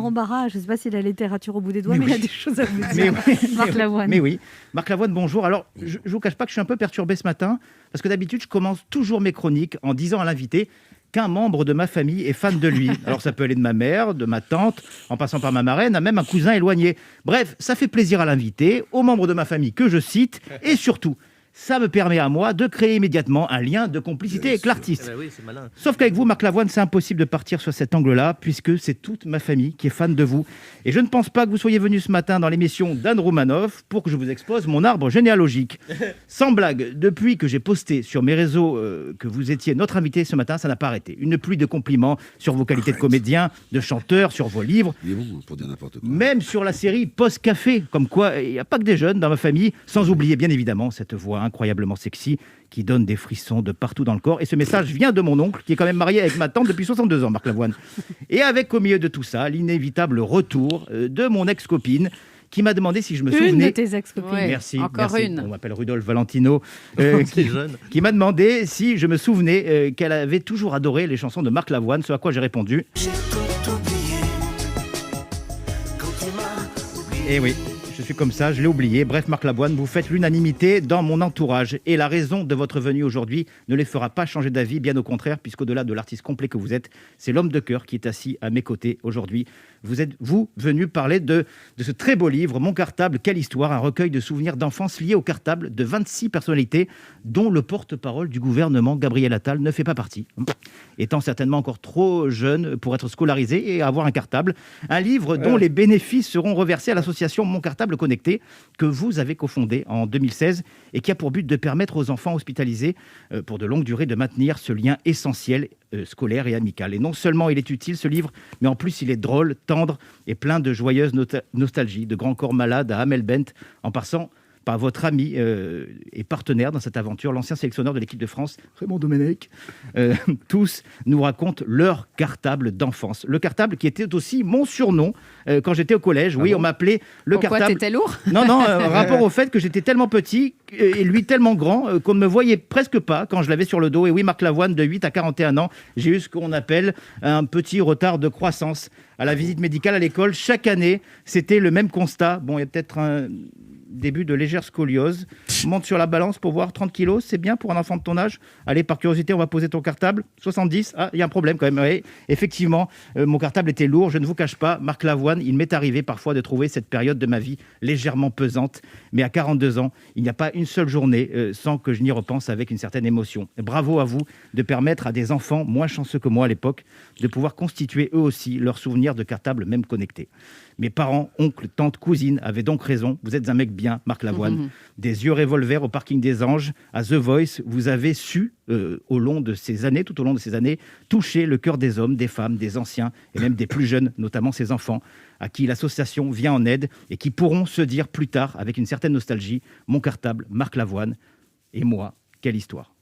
Embarras, je ne sais pas s'il a la littérature au bout des doigts, mais il a des choses à vous dire. Marc Lavoine. Mais oui, Marc Lavoine, bonjour. Alors, je ne vous cache pas que je suis un peu perturbé ce matin, parce que d'habitude, je commence toujours mes chroniques en disant à l'invité qu'un membre de ma famille est fan de lui. Alors, ça peut aller de ma mère, de ma tante, en passant par ma marraine, à même un cousin éloigné. Bref, ça fait plaisir à l'invité, aux membres de ma famille que je cite, et surtout, ça me permet à moi de créer immédiatement un lien de complicité avec l'artiste. Eh ben oui, c'est malin. Sauf qu'avec vous, Marc Lavoine, c'est impossible de partir sur cet angle-là, puisque c'est toute ma famille qui est fan de vous. Et je ne pense pas que vous soyez venu ce matin dans l'émission d'Anne Roumanoff pour que je vous expose mon arbre généalogique. Sans blague, depuis que j'ai posté sur mes réseaux que vous étiez notre invité ce matin, ça n'a pas arrêté. Une pluie de compliments sur vos qualités de comédien, de chanteur, sur vos livres. Il est bon pour dire n'importe quoi. Même sur la série Post-Café, comme quoi il n'y a pas que des jeunes dans ma famille, sans oublier bien évidemment cette voix incroyablement sexy qui donne des frissons de partout dans le corps. Et ce message vient de mon oncle, qui est quand même marié avec ma tante depuis 62 ans, Marc Lavoine. Et avec au milieu de tout ça, l'inévitable retour de mon ex-copine, qui m'a demandé si je me souvenais... Une de tes ex-copines. Ouais, Merci. encore merci. une. On m'appelle Rudolf Valentino, C'est jeune. qui m'a demandé si je me souvenais qu'elle avait toujours adoré les chansons de Marc Lavoine, ce à quoi j'ai répondu... Eh oui, je suis comme ça, je l'ai oublié. Bref, Marc Lavoine, vous faites l'unanimité dans mon entourage. Et la raison de votre venue aujourd'hui ne les fera pas changer d'avis, bien au contraire, puisqu'au-delà de l'artiste complet que vous êtes, c'est l'homme de cœur qui est assis à mes côtés aujourd'hui. Vous êtes, vous, venu parler de ce très beau livre, Mon cartable, quelle histoire, un recueil de souvenirs d'enfance liés au cartable de 26 personnalités, dont le porte-parole du gouvernement, Gabriel Attal, ne fait pas partie. Étant certainement encore trop jeune pour être scolarisé et avoir un cartable. Un livre dont les bénéfices seront reversés à l'association Mon cartable connecté, que vous avez cofondée en 2016 et qui a pour but de permettre aux enfants hospitalisés pour de longues durées de maintenir ce lien essentiel scolaire et amical. Et non seulement il est utile ce livre, mais en plus il est drôle, tendre et plein de joyeuse nostalgie, de Grand Corps Malade à Amel Bent, en passant par votre ami et partenaire dans cette aventure, l'ancien sélectionneur de l'équipe de France, Raymond Domenech. Tous nous racontent leur cartable d'enfance. Le cartable qui était aussi mon surnom quand j'étais au collège. Oui, on m'appelait le Pourquoi cartable. t'étais lourd? Non, rapport au fait que j'étais tellement petit et lui tellement grand qu'on ne me voyait presque pas quand je l'avais sur le dos. Et oui, Marc Lavoine, de 8 à 41 ans, j'ai eu ce qu'on appelle un petit retard de croissance. À la visite médicale à l'école, chaque année, c'était le même constat. Bon, il y a peut-être un début de légère scoliose. Monte sur la balance pour voir 30 kilos, c'est bien pour un enfant de ton âge. Allez, par curiosité, on va poser ton cartable. 70, ah, il y a un problème quand même. Oui, effectivement, mon cartable était lourd, je ne vous cache pas. Marc Lavoine, il m'est arrivé parfois de trouver cette période de ma vie légèrement pesante. Mais à 42 ans, il n'y a pas une seule journée sans que je n'y repense avec une certaine émotion. Bravo à vous de permettre à des enfants moins chanceux que moi à l'époque de pouvoir constituer eux aussi leurs souvenirs de cartable, même connectés. Mes parents, oncles, tantes, cousines avaient donc raison. Vous êtes un mec bien, Marc Lavoine. Des yeux revolver au parking des Anges, à The Voice, vous avez su, tout au long de ces années, toucher le cœur des hommes, des femmes, des anciens et même des plus jeunes, notamment ces enfants, à qui l'association vient en aide et qui pourront se dire plus tard, avec une certaine nostalgie, mon cartable, Marc Lavoine et moi, quelle histoire.